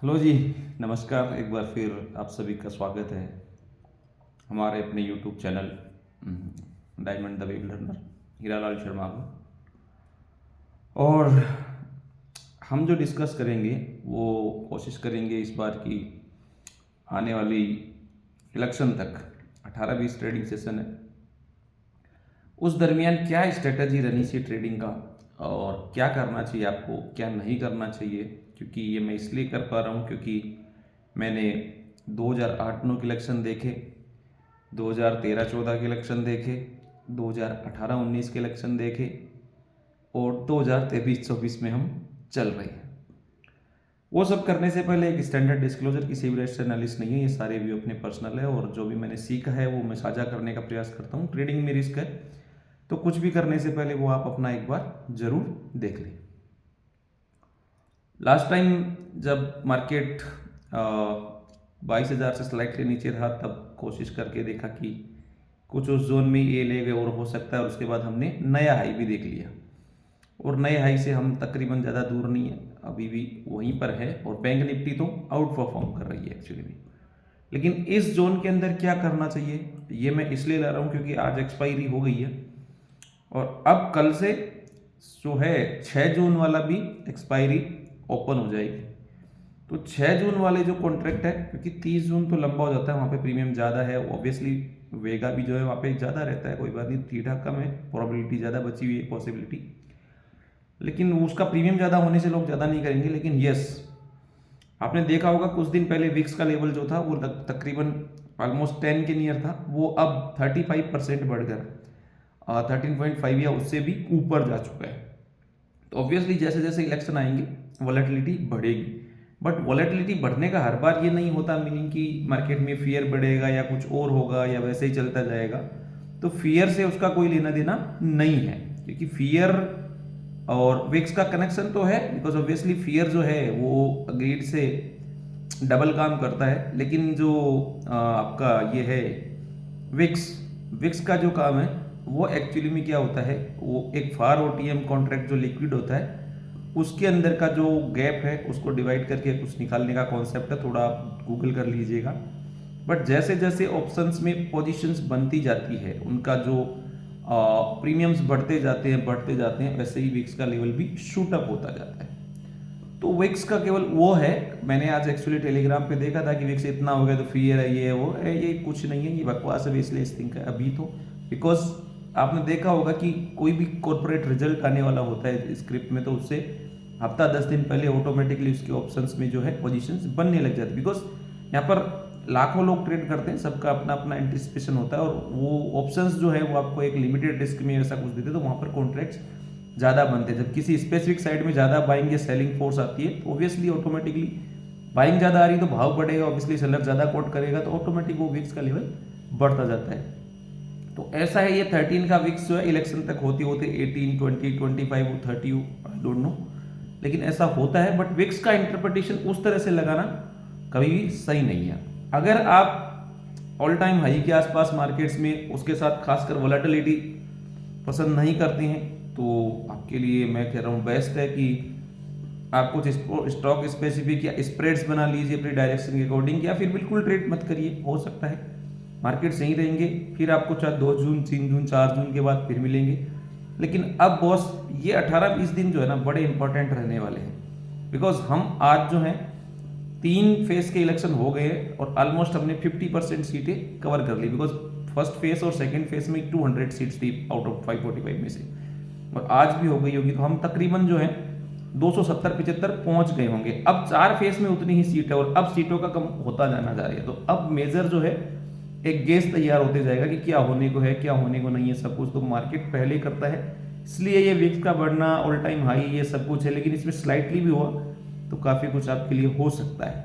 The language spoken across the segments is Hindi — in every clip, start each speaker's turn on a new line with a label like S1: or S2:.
S1: हेलो जी। नमस्कार। एक बार फिर आप सभी का स्वागत है हमारे अपने YouTube channel diamond the web learner Hiralal Sharma को। और हम जो डिस्कस करेंगे वो कोशिश करेंगे इस बार की आने वाली इलेक्शन तक 18-20 ट्रेडिंग सेशन है, उस दरमियान क्या स्ट्रेटजी रहनी चाहिए ट्रेडिंग का और क्या करना चाहिए आपको, क्या नहीं करना चाहिए। क्योंकि ये मैं इसलिए कर पा रहा हूँ क्योंकि मैंने 2008-9 के इलेक्शन देखे, 2013-14 के इलेक्शन देखे, 2018-19 के इलेक्शन देखे और 2023-24 में हम चल रहे हैं। वो सब करने से पहले एक स्टैंडर्ड डिस्क्लोजर, किसी भी रजिस्टर्ड एनालिस्ट नहीं है, ये सारे व्यू अपने पर्सनल है और जो भी मैंने सीखा है वो मैं साझा करने का प्रयास करता हूँ। ट्रेडिंग में रिस्क है तो कुछ भी करने से पहले वो आप अपना एक बार जरूर देख लें। लास्ट टाइम जब मार्केट 22,000 से स्लाइटली नीचे था तब कोशिश करके देखा कि कुछ उस जोन में ये ले गए और हो सकता है, और उसके बाद हमने नया हाई भी देख लिया और नए हाई से हम तकरीबन ज़्यादा दूर नहीं है, अभी भी वहीं पर है और बैंक निफ्टी तो आउट परफॉर्म कर रही है एक्चुअली में। लेकिन इस जोन के अंदर क्या करना चाहिए ये मैं इसलिए ला रहा हूँ क्योंकि आज एक्सपायरी हो गई है और अब कल से जो है 6 जून वाला भी एक्सपायरी ओपन हो जाएगी। तो 6 जून वाले जो कॉन्ट्रैक्ट है, क्योंकि 30 जून तो लंबा हो जाता है, वहाँ पे प्रीमियम ज़्यादा है, ऑब्वियसली वेगा भी जो है वहाँ पे ज़्यादा रहता है, कोई बात नहीं, थीटा कम है, प्रोबेबिलिटी ज़्यादा बची हुई है, पॉसिबिलिटी, लेकिन उसका प्रीमियम ज़्यादा होने से लोग ज़्यादा नहीं करेंगे। लेकिन यस, आपने देखा होगा कुछ दिन पहले विक्स का लेवल जो था वो तकरीबन ऑलमोस्ट 10 के नियर था, वो अब 35% बढ़कर 13.5 या उससे भी ऊपर जा चुका है। तो ऑब्वियसली जैसे जैसे इलेक्शन आएंगे वॉलेटिलिटी बढ़ेगी, बट वॉलेटिलिटी बढ़ने का हर बार ये नहीं होता मीनिंग कि मार्केट में फियर बढ़ेगा या कुछ और होगा या वैसे ही चलता जाएगा। तो फियर से उसका कोई लेना देना नहीं है, क्योंकि फियर और विक्स का कनेक्शन तो है, बिकॉज ऑब्वियसली फियर जो है वो ग्रीड से डबल काम करता है, लेकिन जो आपका ये है विक्स विक्स का जो काम है वो एक्चुअली में क्या होता है, वो एक फार ओटीएम कॉन्ट्रैक्ट जो लिक्विड होता है उसके अंदर का जो गैप है उसको डिवाइड करके कुछ निकालने का कॉन्सेप्ट है, थोड़ा आप गूगल कर लीजिएगा। बट जैसे जैसे ऑप्शंस में पोजीशंस बनती जाती है, उनका जो प्रीमियम्स बढ़ते जाते हैं वैसे ही विक्स का लेवल भी शूट अप होता जाता है। तो विक्स का केवल वो है, मैंने आज एक्चुअली टेलीग्राम पे देखा था कि विक्स इतना हो गया तो फियर है, ये वो है, ये कुछ नहीं है, ये बकवास है, इसलिए इस थिंक है अभी तो। बिकॉज आपने देखा होगा कि कोई भी कॉर्पोरेट रिजल्ट आने वाला होता है स्क्रिप्ट में, तो उससे हफ्ता 10 दिन पहले ऑटोमेटिकली उसके ऑप्शंस में जो है पोजीशंस बनने लग जाती है। बिकॉज यहाँ पर लाखों लोग ट्रेड करते हैं, सबका अपना अपना एंटिसिपेशन होता है और वो ऑप्शंस जो है वो आपको एक लिमिटेड रिस्क में ऐसा कुछ देते हैं, तो वहाँ पर कॉन्ट्रैक्ट्स ज़्यादा बनते हैं। जब किसी स्पेसिफिक साइड में ज़्यादा बाइंग या सेलिंग फोर्स आती है तो ऑब्वियसली ऑटोमेटिकली बाइंग ज़्यादा आ रही तो भाव बढ़ेगा, ऑब्वियसली सेलर ज़्यादा कोट करेगा तो ऑटोमेटिक वो विक्स का लेवल बढ़ता जाता है। तो ऐसा है, ये 13 का विक्स जो है इलेक्शन तक होते होते 18, 20, 25, 30, आई डोंट नो, लेकिन ऐसा होता है। बट विक्स का इंटरप्रिटेशन उस तरह से लगाना कभी भी सही नहीं है। अगर आप ऑल टाइम हाई के आसपास मार्केट्स में उसके साथ खासकर वोलेटिलिटी पसंद नहीं करते हैं तो आपके लिए मैं कह रहा हूँ बेस्ट है कि आप कुछ स्टॉक स्पेसिफिक या स्प्रेड्स बना लीजिए अपनी डायरेक्शन के अकॉर्डिंग, या फिर बिल्कुल ट्रेड मत करिए, हो सकता है मार्केट सही रहेंगे, फिर आपको चाहे 2 जून 3 जून 4 जून के बाद फिर मिलेंगे। लेकिन अब बॉस ये 18-20 दिन जो है ना बड़े इंपॉर्टेंट रहने वाले हैं, बिकॉज हम आज जो है 3 फेज के इलेक्शन हो गए और ऑलमोस्ट हमने 50% सीटें कवर कर ली, बिकॉज फर्स्ट फेज और सेकंड फेज में 200 सीट्स थी आउट ऑफ 545 में से, और आज भी हो गई होगी, तो हम तकरीबन जो है 270-75 पहुंच गए होंगे। अब 4 फेज में उतनी ही सीट है और अब सीटों का कम होता जाना जा रही है, तो अब मेजर जो है एक गेस तैयार होते जाएगा कि क्या होने को है क्या होने को नहीं है, सब कुछ तो मार्केट पहले ही करता है, इसलिए ये विक्स का बढ़ना ऑल टाइम हाई ये सब कुछ है। लेकिन इसमें स्लाइटली भी हुआ तो काफी कुछ आपके लिए हो सकता है।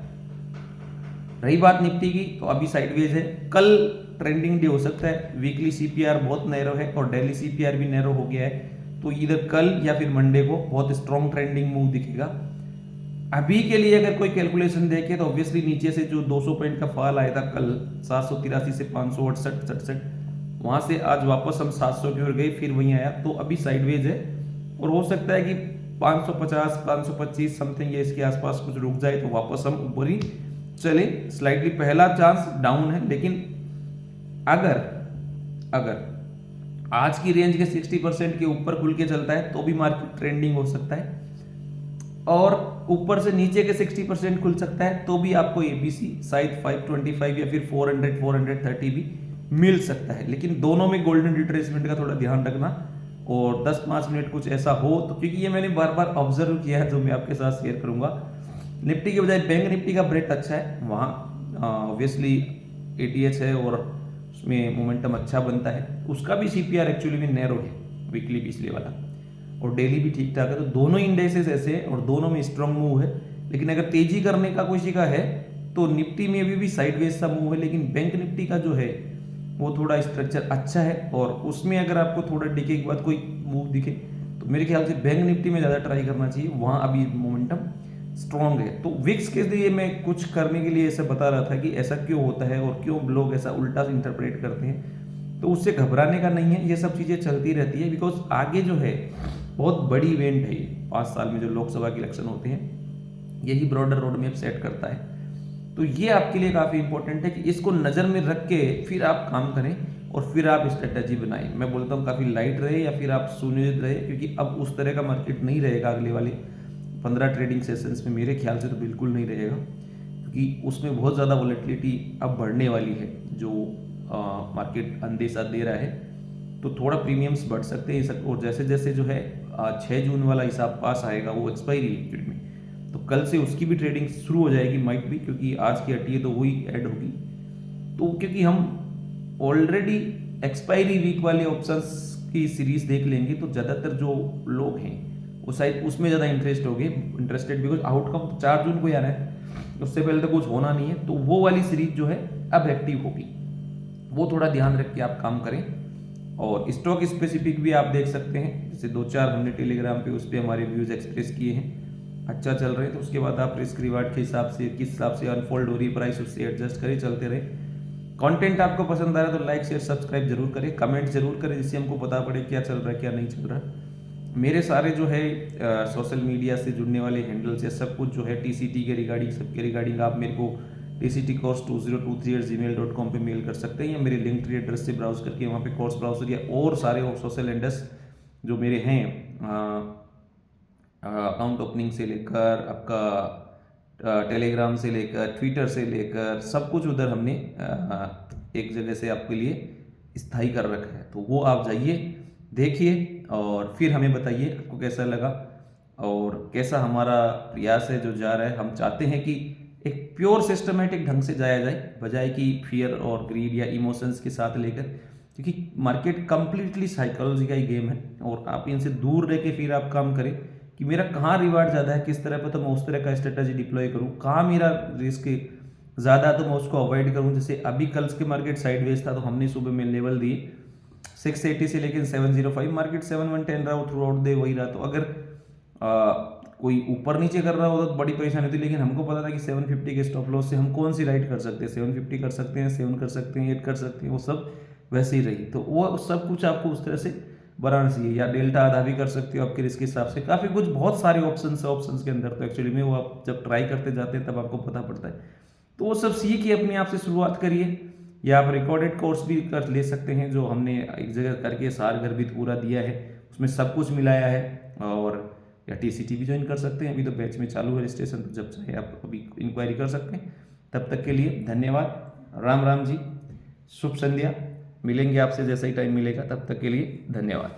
S1: रही बात निफ्टी की, तो अभी साइडवेज है, कल ट्रेंडिंग डे हो सकता है, वीकली सीपीआर बहुत नैरो है और डेली सीपीआर भी नैरो हो गया है, तो इधर कल या फिर मंडे को बहुत स्ट्रॉन्ग ट्रेंडिंग मूव दिखेगा। अभी के लिए अगर कोई कैलकुलेशन देखे तो ऑब्वियसली नीचे से जो 200 पॉइंट का फॉल आया था कल 783 से 568-67, वहां से आज वापस हम 700 की ओर गए, फिर वहीं आया, तो अभी साइडवेज है और हो सकता है कि 550 525 समथिंग या इसके आसपास कुछ रुक जाए तो वापस हम ऊपर ही चले। स्लाइटली पहला चांस डाउन है, लेकिन अगर आज की रेंज के 60% के ऊपर खुल के चलता है तो भी मार्केट ट्रेंडिंग हो सकता है, और ऊपर से नीचे के 60% खुल सकता है तो भी आपको एबीसी शायद 525 या फिर 400 430 भी मिल सकता है। लेकिन दोनों में गोल्डन रिट्रेसमेंट का थोड़ा ध्यान रखना, और 10-5 मिनट कुछ ऐसा हो तो, क्योंकि ये मैंने बार बार ऑब्जर्व किया है, जो मैं आपके साथ शेयर करूंगा। निफ्टी के बजाय बैंक निफ्टी का ब्रेथ अच्छा है, वहाँ ऑब्वियसली एटीएच है और उसमें मोमेंटम अच्छा बनता है। उसका भी सीपीआर एक्चुअली में नैरो है वीकली पिछले वाला, और डेली भी ठीक ठाक है। तो दोनों इंडेक्सेस ऐसे हैं और दोनों में स्ट्रॉन्ग मूव है। लेकिन अगर तेजी करने का कोई शिका है तो निफ्टी में भी साइडवेज सा मूव है, लेकिन बैंक निफ्टी का जो है वो थोड़ा स्ट्रक्चर अच्छा है, और उसमें अगर आपको थोड़ा डिके के बाद कोई मूव दिखे तो मेरे ख्याल से बैंक निफ्टी में ज़्यादा ट्राई करना चाहिए, वहाँ अभी मोमेंटम स्ट्रॉन्ग है। तो विक्स के लिए मैं कुछ करने के लिए ऐसा बता रहा था कि ऐसा क्यों होता है और क्यों लोग ऐसा उल्टा इंटरप्रेट करते हैं, तो उससे घबराने का नहीं है, ये सब चीज़ें चलती रहती है। बिकॉज आगे जो है बहुत बड़ी इवेंट है, 5 साल में जो लोकसभा के इलेक्शन होते हैं, यही ब्रॉडर रोड मैप सेट करता है। तो ये आपके लिए काफ़ी इंपॉर्टेंट है कि इसको नज़र में रख के फिर आप काम करें और फिर आप स्ट्रेटजी बनाएं। मैं बोलता हूँ काफ़ी लाइट रहे या फिर आप सुनियोजित रहे, क्योंकि अब उस तरह का मार्केट नहीं रहेगा अगले वाले 15 ट्रेडिंग सेशंस में, मेरे ख्याल से तो बिल्कुल नहीं रहेगा, क्योंकि उसमें बहुत ज़्यादा वॉलेटिलिटी अब बढ़ने वाली है, जो मार्केट अंदेशा दे रहा है। तो थोड़ा प्रीमियम्स बढ़ सकते हैं, और जैसे जैसे जो है 6 जून वाला हिसाब पास आएगा, वो एक्सपायरी है में, तो कल से उसकी भी ट्रेडिंग शुरू हो जाएगी माइट भी, क्योंकि आज की हटी है तो वही ऐड होगी। तो क्योंकि हम ऑलरेडी एक्सपायरी वीक वाले ऑप्शंस की सीरीज देख लेंगे, तो ज़्यादातर जो लोग हैं वो शायद उसमें ज़्यादा इंटरेस्टेड, बिकॉज आउटकम तो 4 जून को ही आ रहा है, उससे पहले तो कुछ होना नहीं है। तो वो वाली सीरीज जो है अब एक्टिव होगी, वो थोड़ा ध्यान रख के आप काम करें। और स्टॉक स्पेसिफिक भी आप देख सकते हैं, जैसे 2-4 हमने टेलीग्राम पे उस पर हमारे व्यूज़ एक्सप्रेस किए हैं, अच्छा चल रहे हैं, तो उसके बाद आप रिस्क रिवार्ड के हिसाब से किस हिसाब से अनफोल्ड हो रही प्राइस, उससे एडजस्ट करें, चलते रहे। कंटेंट आपको पसंद आ रहा है तो लाइक शेयर सब्सक्राइब जरूर करें, कमेंट जरूर करें, जिससे हमको पता पड़े क्या चल रहा है क्या नहीं चल रहा। मेरे सारे जो है सोशल मीडिया से जुड़ने वाले हैंडल्स या सब कुछ जो है टीसीटी के रिगार्डिंग, सबके रिगार्डिंग आप मेरे को tctcourse2023@gmail.com पे मेल कर सकते हैं, या मेरे लिंक ट्री एड्रेस से ब्राउज करके वहाँ पे कोर्स ब्राउजर या और सारे सोशल हैंडल्स जो मेरे हैं, अकाउंट ओपनिंग से लेकर आपका टेलीग्राम से लेकर ट्विटर से लेकर सब कुछ उधर हमने एक जगह से आपके लिए स्थायी कर रखा है। तो वो आप जाइए, देखिए और फिर हमें बताइए आपको कैसा लगा और कैसा हमारा प्रयास है जो जा रहा है। हम चाहते हैं कि एक प्योर सिस्टमेटिक ढंग से जाया जाए, बजाय कि फियर और ग्रीड या इमोशंस के साथ लेकर, क्योंकि मार्केट कंप्लीटली साइकोलॉजी का ही गेम है, और आप इनसे दूर रह के फिर आप काम करें कि मेरा कहाँ रिवार्ड ज़्यादा है, किस तरह पर तो मैं उस तरह का स्ट्रेटजी डिप्लॉय करूँ, कहाँ मेरा रिस्क ज़्यादा तो मैं उसको अवॉइड करूँ। जैसे अभी कल के मार्केट साइडवेज था, तो हमने सुबह में लेवल दिए 680 से लेकिन 705, मार्केट 7110 रहा, वो थ्रू आउट डे वही रहा। तो अगर कोई ऊपर नीचे कर रहा होता तो बड़ी परेशानी होती, लेकिन हमको पता था कि 750 के स्टॉप लॉस से हम कौन सी राइड कर सकते हैं, 750 कर सकते हैं, 7 कर सकते हैं, 8 कर सकते हैं, वो सब वैसे ही रही। तो वो सब कुछ आपको उस तरह से बनाना चाहिए, या डेल्टा आधा भी कर सकते हो आपके रिस्क के हिसाब से, काफ़ी कुछ बहुत सारे ऑप्शंस के अंदर। तो एक्चुअली में वो आप जब ट्राई करते जाते हैं तब आपको पता पड़ता है। तो वो सब सीखिए, अपने आप से शुरुआत करिए, या आप रिकॉर्डेड कोर्स भी कर ले सकते हैं, जो हमने एक जगह करके सार गर्भित पूरा दिया है, उसमें सब कुछ मिलाया है। और या टीसीटी भी ज्वाइन कर सकते हैं, अभी तो बैच में चालू है रजिस्ट्रेशन, तो जब चाहे आप अभी इंक्वायरी कर सकते हैं। तब तक के लिए धन्यवाद, राम राम जी, शुभ संध्या। मिलेंगे आपसे जैसा ही टाइम मिलेगा, तब तक के लिए धन्यवाद।